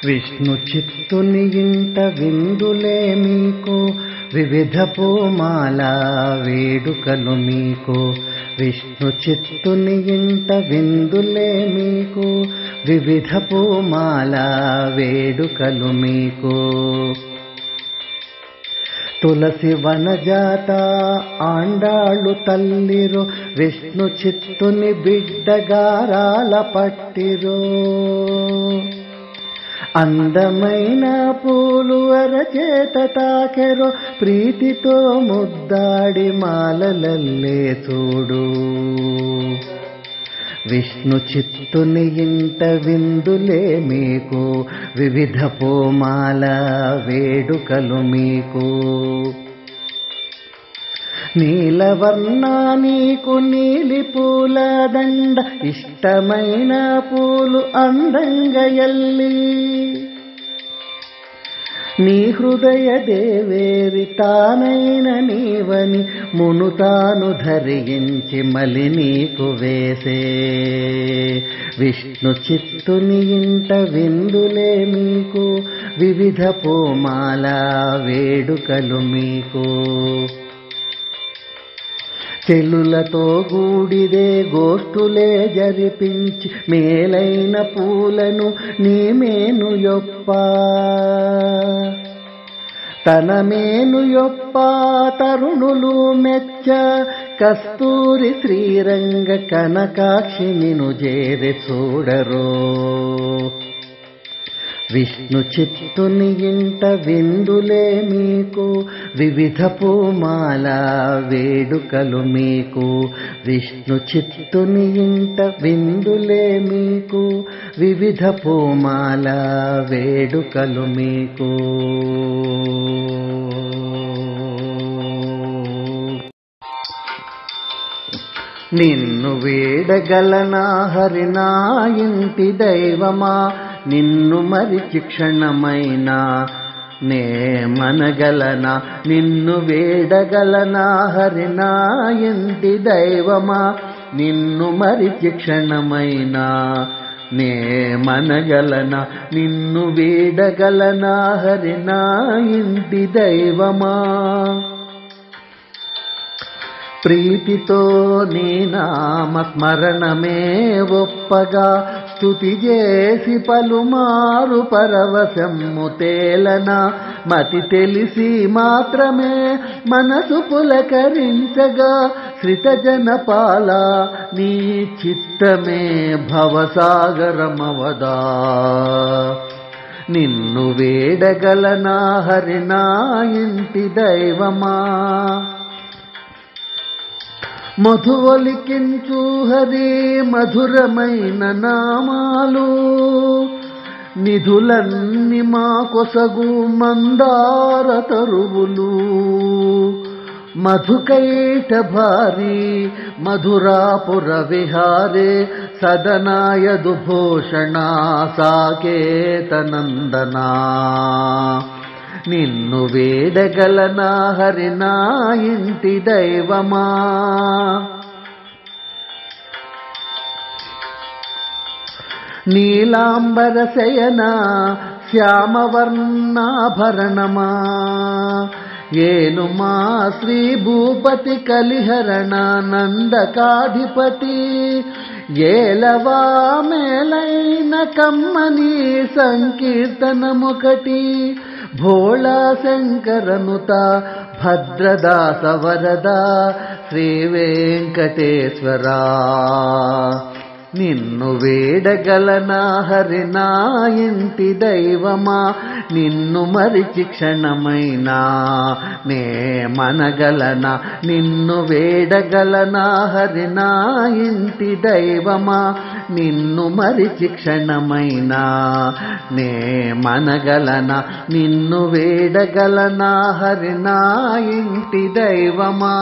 విష్ణు చిత్తుని ఇంట విందులే మీకు, వివిధ పూమాల వేడుకలు మీకు. విష్ణు చిత్తుని ఇంట విందులే మీకు, వివిధ పూమాల వేడుకలు మీకు. తులసి వనజాత ఆండాళ్ళు తల్లిరో, విష్ణు చిత్తుని బిడ్డగారాల పట్టిరో. అందమైన పూలు అరచేత తాకెరో, ప్రీతితో ముద్దాడి మాలలల్లే చూడు. విష్ణు చిత్తుని ఇంట విందులే మీకు, వివిధ పూమాల వేడుకలు మీకు. నీలవర్ణ నీకు నీలి పూల దండ, ఇష్టమైన పూలు అందంగా ఎల్లి. నీ హృదయ దేవేరి తానైన నీవని, మునుతాను ధరించి మలి నీకు వేసే. విష్ణు చిత్తుని ఇంట విందులే మీకు, వివిధ పూమాల వేడుకలు మీకు. చెల్లులతో గూడిదే గోష్ఠులే జరిపించి, మేలైన పూలను నీ మేను యొప్ప. తన మేను యొప్ప తరుణులు మెచ్చ, కస్తూరి శ్రీరంగ కనకాక్షి నిను చేరి చూడరో. విష్ణు చిత్తుని ఇంట విందులే మీకు, వివిధ పూమాల వేడుకలు మీకు. విష్ణు చిత్తుని ఇంట విందులే మీకు, వివిధ పూమాల వేడుకలు మీకు. నిన్ను వేడగలనా హరి నా ఇంటి దైవమా, నిన్ను మరిచి క్షణమైనా నే మనగలనా. నిన్ను వేడగలనా హరి నా ఇంటి దైవమా, నిన్ను మరిచి క్షణమైనా నే మనగలనా. నిన్ను వేడగలనా హరి నా ఇంటి దైవమా. ప్రీతితో నీ నామ స్మరణమే ఒప్పగా, స్తుతి చేసి పలుమారు పరవశమ్ము తేలన. మతి తెలిసి మాత్రమే మనసు పులకరించగా, శ్రితజనపాల నీ చిత్తమే భవసాగరమవదా. నిన్ను వేడగలనా హరి నా ఇంటి దైవమా. మధువలికించు హరి మధురమైన నామాలు, నిధులన్ని మా కొసగు మందార తరువులు. మధుకైట భారీ మధురాపుర విహారే, సదనాయదు భూషణ సాకేత నందనా. నిన్ను వేడగలనా హరి నా ఇంటి దైవమా. నీలాంబర శయన శ్యామవర్ణాభరణమా, ఏనుమా శ్రీ భూపతి కలిహరణ నందకాధిపతి. ఏలవా మేలైన కమ్మని సంకీర్తనముకటి, భోళా శంకరనుత భద్రదాస వరద శ్రీ వెంకటేశ్వరా. నిన్ను వేడగలనా హరి నా ఇంటి దైవమా, నిన్ను మరిచి క్షణమైనా నే మనగలనా. నిన్ను వేడగలనా హరి నా ఇంటి దైవమా, నిన్ను మరిచి క్షణమైనా నే మనగలనా. నిన్ను వేడగలనా హరి నా ఇంటి దైవమా.